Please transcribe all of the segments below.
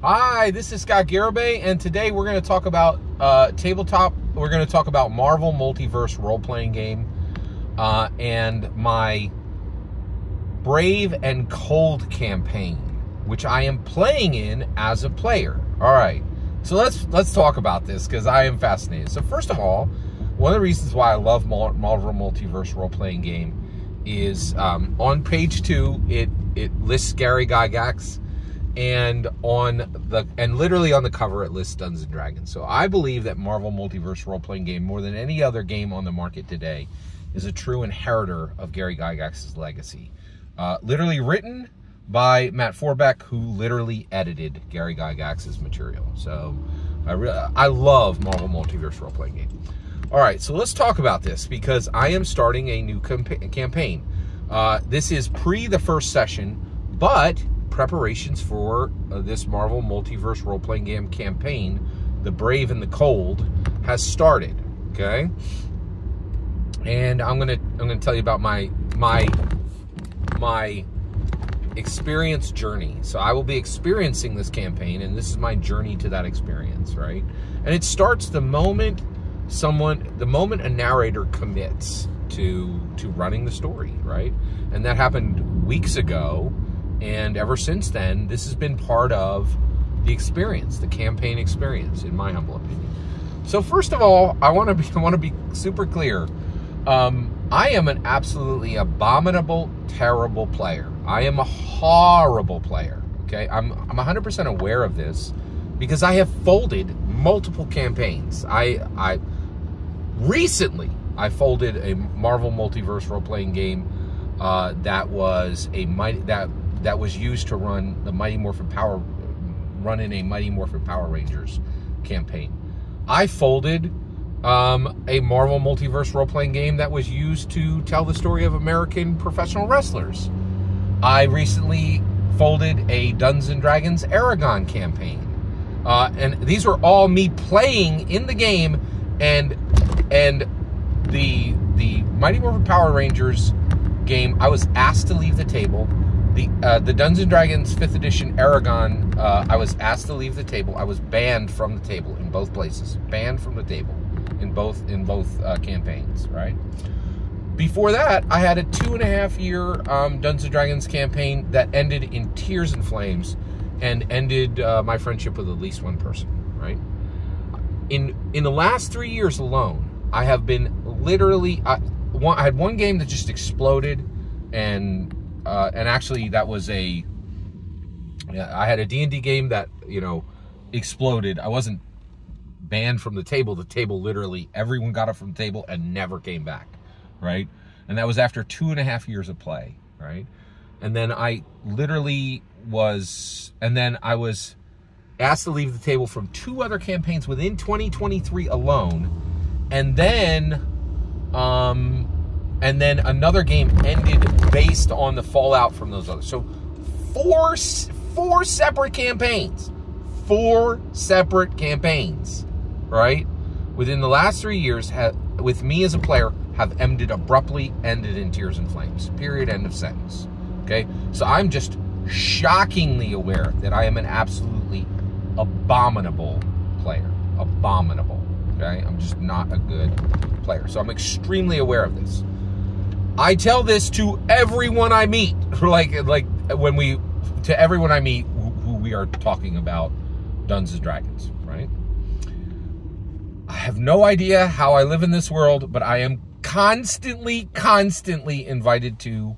Hi, this is Scott Garibay, and today we're going to talk about tabletop. We're going to talk about Marvel Multiverse role-playing game and my Brave and Cold campaign, which I am playing in as a player. All right, so let's talk about this because I am fascinated. So first of all, one of the reasons why I love Marvel Multiverse role-playing game is on page 2 it lists Gary Gygax. And literally on the cover it lists Dungeons and Dragons. So I believe that Marvel Multiverse role-playing game, more than any other game on the market today, is a true inheritor of Gary Gygax's legacy. Literally written by Matt Forbeck, who literally edited Gary Gygax's material. So I love Marvel Multiverse role-playing game. All right, so let's talk about this because I am starting a new campaign. This is pre the first session, but preparations for this Marvel Multiverse role-playing game campaign, The Brave and the Cold, has started. Okay, and I'm gonna tell you about my experience journey. So I will be experiencing this campaign, and this is my journey to that experience, right? And it starts the moment a narrator commits to running the story, right? And that happened weeks ago. And ever since then, this has been part of the experience, the campaign experience, in my humble opinion. So first of all, I want to be super clear. I am an absolutely abominable, terrible player. I am a horrible player. Okay, I'm 100% aware of this because I have folded multiple campaigns. Recently I folded a Marvel Multiverse role-playing game that was used to run the Mighty Morphin Power Rangers campaign. I folded a Marvel Multiverse role-playing game that was used to tell the story of American professional wrestlers. I recently folded a Dungeons and Dragons Aragon campaign. And these were all me playing in the game, and the Mighty Morphin Power Rangers game, I was asked to leave the table. The Dungeons and Dragons 5th edition Aragon, I was asked to leave the table. I was banned from the table in both places. Banned from the table in both campaigns, right? Before that, I had a 2.5-year Dungeons and Dragons campaign that ended in tears and flames and ended my friendship with at least one person, right? In the last 3 years alone, I have been literally... I had one game that just exploded, and actually that was I had a D&D game that, exploded. I wasn't banned from the table. The table literally, everyone got it from the table and never came back, right? And that was after 2.5 years of play, right? And then I was asked to leave the table from 2 other campaigns within 2023 alone. And then another game ended based on the fallout from those others. So four separate campaigns. 4 separate campaigns, right? Within the last 3 years, with me as a player, have abruptly ended in tears and flames. Period, end of sentence. Okay? So I'm just shockingly aware that I am an absolutely abominable player. Abominable. Okay? I'm just not a good player. So I'm extremely aware of this. I tell this to everyone I meet, to everyone I meet who we are talking about Dungeons and Dragons, right? I have no idea how I live in this world, but I am constantly invited to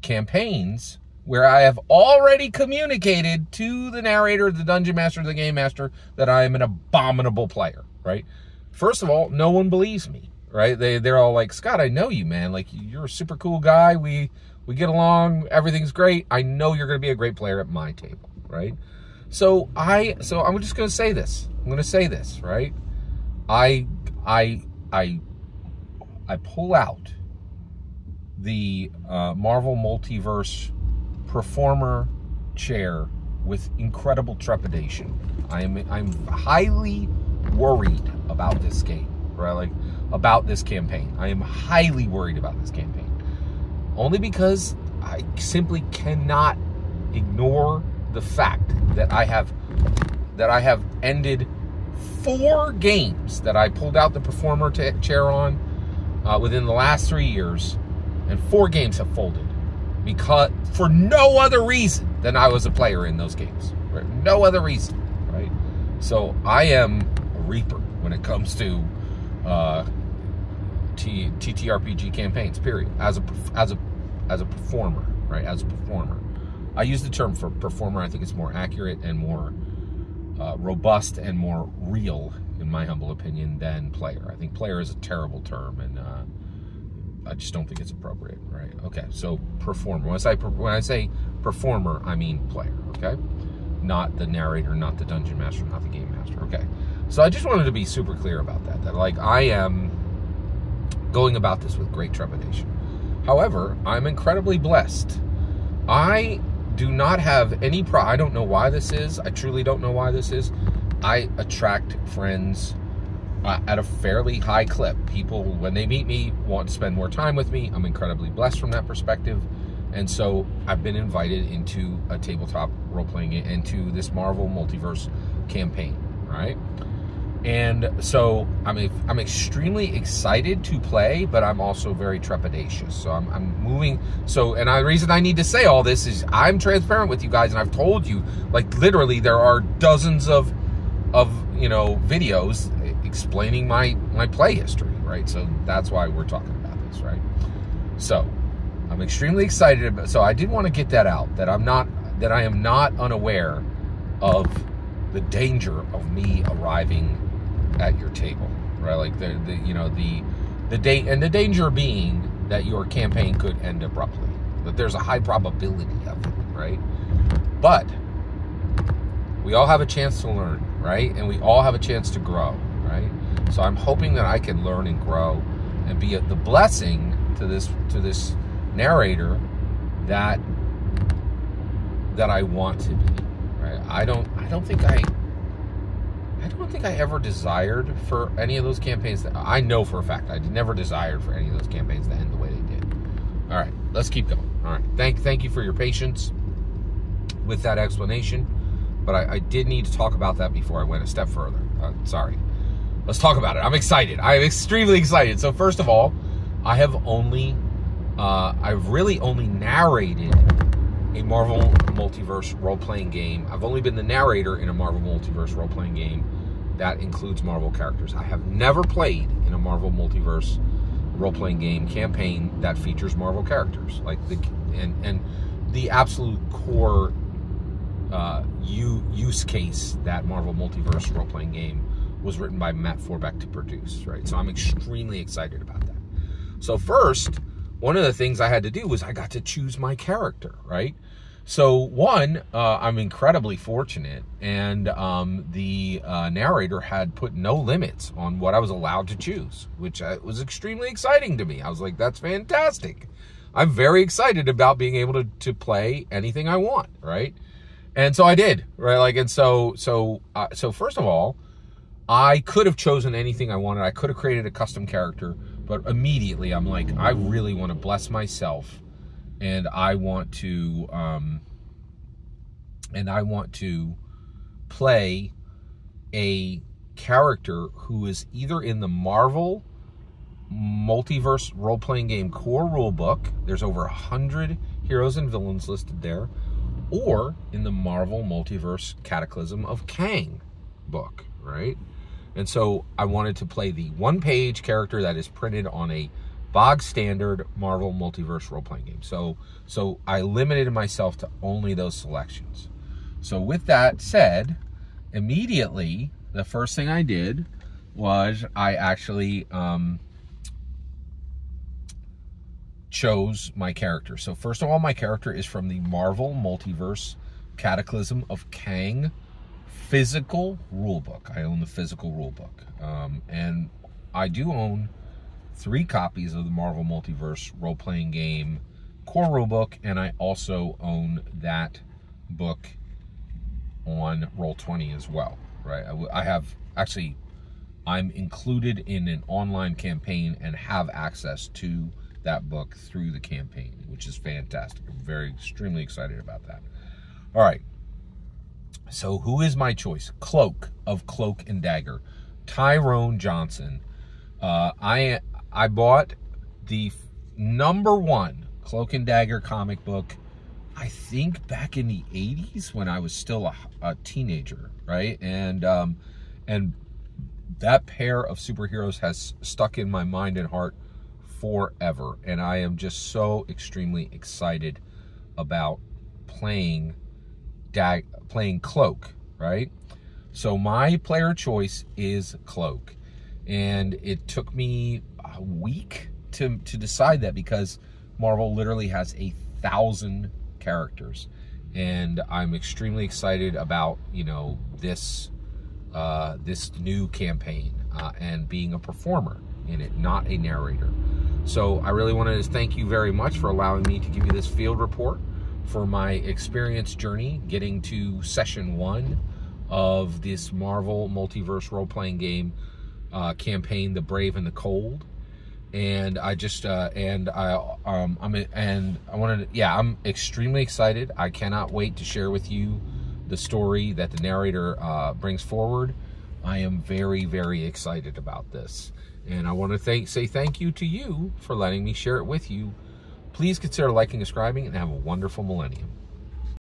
campaigns where I have already communicated to the narrator, the dungeon master, the game master, that I am an abominable player, right? First of all, no one believes me, right? They're all like, Scott, I know you, man. Like, you're a super cool guy. We get along. Everything's great. I know you're going to be a great player at my table, right? So I'm just going to say this. I'm going to say this, right? I pull out the Marvel Multiverse performer chair with incredible trepidation. I'm highly worried about this game, right? Like, about this campaign. I am highly worried about this campaign. Only because I simply cannot ignore the fact that I have ended 4 games that I pulled out the performer chair on within the last 3 years, and 4 games have folded because for no other reason than I was a player in those games. Right? No other reason, right? So I am a reaper when it comes to TTRPG campaigns. Period. As a performer, right? As a performer, I use the term for performer. I think it's more accurate and more robust and more real, in my humble opinion, than player. I think player is a terrible term, and I just don't think it's appropriate, right? Okay, so performer. When I say performer, I mean player, okay? Not the narrator, not the dungeon master, not the game master, okay? So I just wanted to be super clear about that, like I am going about this with great trepidation. However, I'm incredibly blessed. I do not have any I don't know why this is. I truly don't know why this is. I attract friends at a fairly high clip. People, when they meet me, want to spend more time with me. I'm incredibly blessed from that perspective. And so I've been invited into a tabletop role-playing game, into this Marvel Multiverse campaign, right? And so I'm extremely excited to play, but I'm also very trepidatious. So I'm moving. So, and the reason I need to say all this is I'm transparent with you guys, and I've told you, like, literally there are dozens of you know, videos explaining my play history, right? So that's why we're talking about this, right? So I'm extremely excited about. So I did want to get that out, that I am not unaware of the danger of me arriving at your table, right? Like the danger being that your campaign could end abruptly, that there's a high probability of it, right? But we all have a chance to learn, right? And we all have a chance to grow, right? So I'm hoping that I can learn and grow and be the blessing to this narrator that I want to be, right? I don't think I ever desired for any of those campaigns. I know for a fact I never desired for any of those campaigns to end the way they did. All right, let's keep going. All right, thank you for your patience with that explanation, but I did need to talk about that before I went a step further. Sorry. Let's talk about it. I'm excited. I'm extremely excited. So first of all, I've really only narrated a Marvel Multiverse role-playing game. I've only been the narrator in a Marvel Multiverse role-playing game that includes Marvel characters. I have never played in a Marvel Multiverse role-playing game campaign that features Marvel characters. Like the absolute core use case that Marvel Multiverse role-playing game was written by Matt Forbeck to produce, right? So I'm extremely excited about that. So first, one of the things I had to do was I got to choose my character, right? So one, I'm incredibly fortunate, and the narrator had put no limits on what I was allowed to choose, which was extremely exciting to me. I was like, that's fantastic. I'm very excited about being able to play anything I want, right? And so I did, right? Like, and so first of all, I could have chosen anything I wanted. I could have created a custom character, but immediately I'm like, I really want to bless myself, and I want to play a character who is either in the Marvel Multiverse role-playing game core rulebook. There's over 100 heroes and villains listed there, or in the Marvel Multiverse Cataclysm of Kang book, right? And so I wanted to play the one-page character that is printed on a bog standard Marvel Multiverse role-playing game. So I limited myself to only those selections. So with that said, immediately the first thing I did was I actually chose my character. So first of all, my character is from the Marvel Multiverse Cataclysm of Kang physical rulebook. I own the physical rulebook, and I do own 3 copies of the Marvel Multiverse role-playing game core rulebook, and I also own that book on Roll20 as well, right? I'm included in an online campaign and have access to that book through the campaign, which is fantastic. I'm extremely excited about that. All right. So who is my choice? Cloak of Cloak and Dagger, Tyrone Johnson. I bought the #1 Cloak and Dagger comic book, I think back in the 80s when I was still a teenager, right? And that pair of superheroes has stuck in my mind and heart forever. And I am just so extremely excited about playing Cloak, right? So my player choice is Cloak. And it took me a week to decide that, because Marvel literally has 1,000 characters. And I'm extremely excited about, you know, this new campaign and being a performer in it, not a narrator. So I really want to thank you very much for allowing me to give you this field report for my experience journey getting to session 1 of this Marvel Multiverse role-playing game campaign, The Brave and the Cold. And I just I'm extremely excited. I cannot wait to share with you the story that the narrator brings forward. I am very, very excited about this, and I want to say thank you to you for letting me share it with you. Please consider liking and subscribing, and have a wonderful millennium.